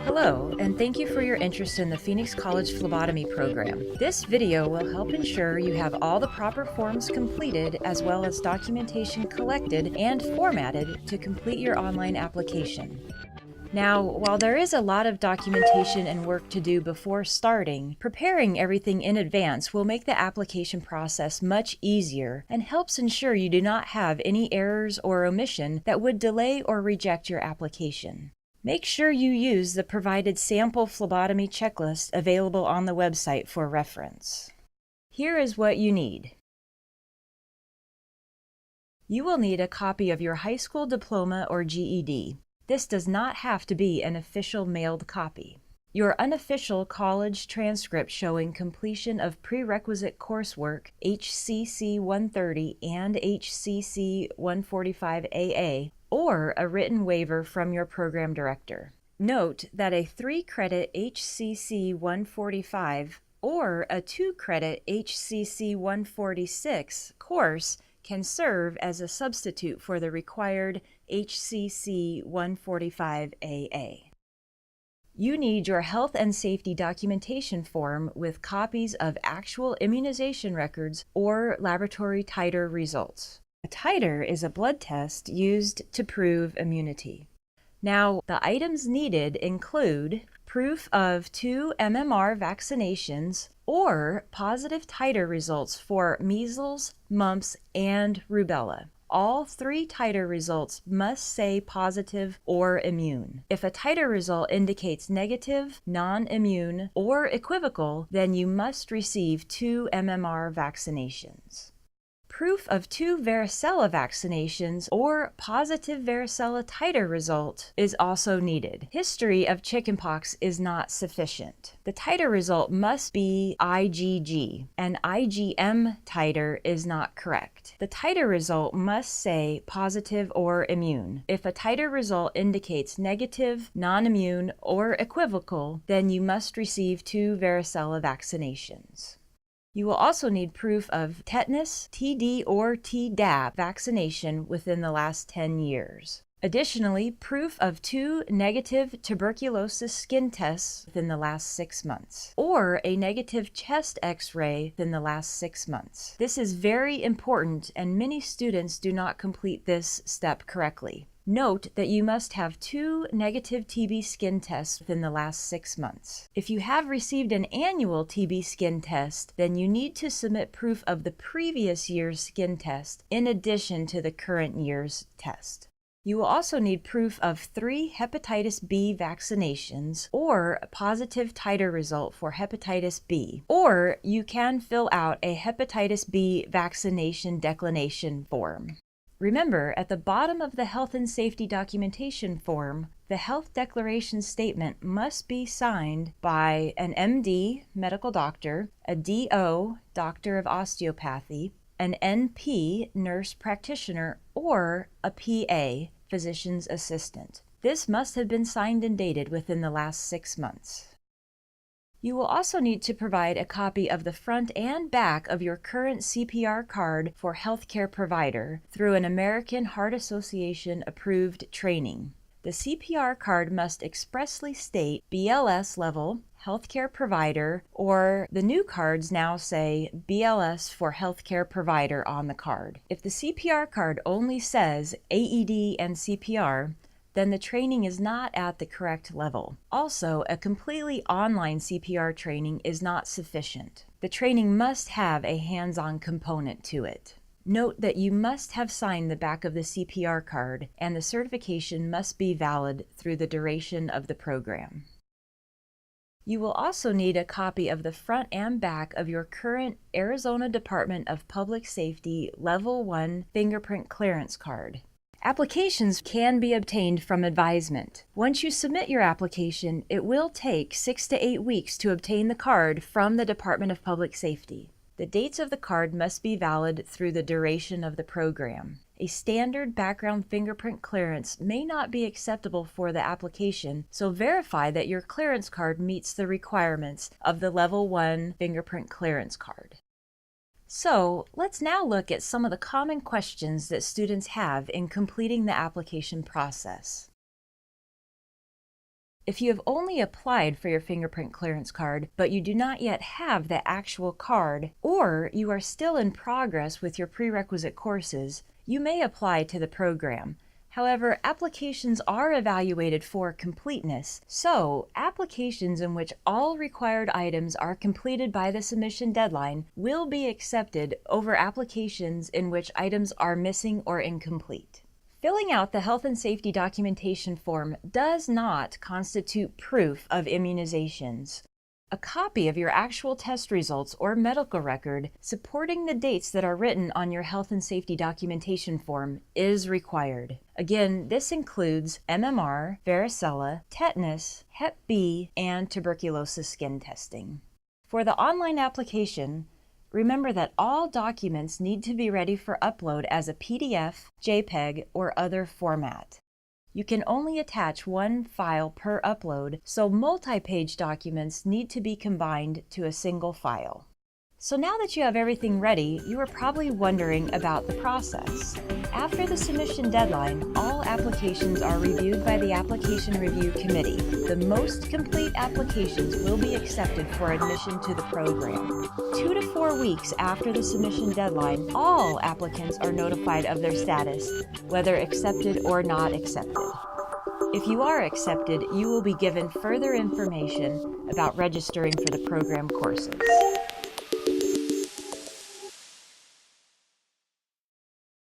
Hello, and thank you for your interest in the Phoenix College Phlebotomy program. This video will help ensure you have all the proper forms completed as well as documentation collected and formatted to complete your online application. Now, while there is a lot of documentation and work to do before starting, preparing everything in advance will make the application process much easier and helps ensure you do not have any errors or omission that would delay or reject your application. Make sure you use the provided sample phlebotomy checklist available on the website for reference. Here is what you need. You will need a copy of your high school diploma or GED. This does not have to be an official mailed copy. Your unofficial college transcript showing completion of prerequisite coursework HCC 130 and HCC 145 AA, or a written waiver from your program director. Note that a 3-credit HCC 145 or a 2-credit HCC 146 course can serve as a substitute for the required HCC 145 AA. You need your health and safety documentation form with copies of actual immunization records or laboratory titer results. A titer is a blood test used to prove immunity. Now, the items needed include proof of 2 MMR vaccinations or positive titer results for measles, mumps, and rubella. All 3 titer results must say positive or immune. If a titer result indicates negative, non-immune, or equivocal, then you must receive 2 MMR vaccinations. Proof of 2 varicella vaccinations or positive varicella titer result is also needed. History of chickenpox is not sufficient. The titer result must be IgG. An IgM titer is not correct. The titer result must say positive or immune. If a titer result indicates negative, non-immune, or equivocal, then you must receive 2 varicella vaccinations. You will also need proof of tetanus, TD, or Tdap vaccination within the last 10 years. Additionally, proof of 2 negative tuberculosis skin tests within the last 6 months, or a negative chest X-ray within the last 6 months. This is very important, and many students do not complete this step correctly. Note that you must have 2 negative TB skin tests within the last 6 months. If you have received an annual TB skin test, then you need to submit proof of the previous year's skin test in addition to the current year's test. You will also need proof of 3 hepatitis B vaccinations or a positive titer result for hepatitis B, or you can fill out a hepatitis B vaccination declination form. Remember, at the bottom of the health and safety documentation form, the health declaration statement must be signed by an MD, medical doctor, a DO, doctor of osteopathy, an NP, nurse practitioner, or a PA, physician's assistant. This must have been signed and dated within the last 6 months. You will also need to provide a copy of the front and back of your current CPR card for healthcare provider through an American Heart Association approved training. The CPR card must expressly state BLS level, healthcare provider, or the new cards now say BLS for healthcare provider on the card. If the CPR card only says AED and CPR, then the training is not at the correct level. Also, a completely online CPR training is not sufficient. The training must have a hands-on component to it. Note that you must have signed the back of the CPR card, and the certification must be valid through the duration of the program. You will also need a copy of the front and back of your current Arizona Department of Public Safety Level 1 fingerprint clearance card. Applications can be obtained from advisement. Once you submit your application, it will take 6 to 8 weeks to obtain the card from the Department of Public Safety. The dates of the card must be valid through the duration of the program. A standard background fingerprint clearance may not be acceptable for the application, so verify that your clearance card meets the requirements of the Level 1 fingerprint clearance card. So let's now look at some of the common questions that students have in completing the application process. If you have only applied for your fingerprint clearance card, but you do not yet have the actual card, or you are still in progress with your prerequisite courses, you may apply to the program. However, applications are evaluated for completeness, so applications in which all required items are completed by the submission deadline will be accepted over applications in which items are missing or incomplete. Filling out the health and safety documentation form does not constitute proof of immunizations. A copy of your actual test results or medical record supporting the dates that are written on your health and safety documentation form is required. Again, this includes MMR, varicella, tetanus, Hep B, and tuberculosis skin testing. For the online application, remember that all documents need to be ready for upload as a PDF, JPEG, or other format. You can only attach one file per upload, so multi-page documents need to be combined to a single file. So now that you have everything ready, you are probably wondering about the process. After the submission deadline, all applications are reviewed by the Application Review Committee. The most complete applications will be accepted for admission to the program. 2 to 4 weeks after the submission deadline, all applicants are notified of their status, whether accepted or not accepted. If you are accepted, you will be given further information about registering for the program courses.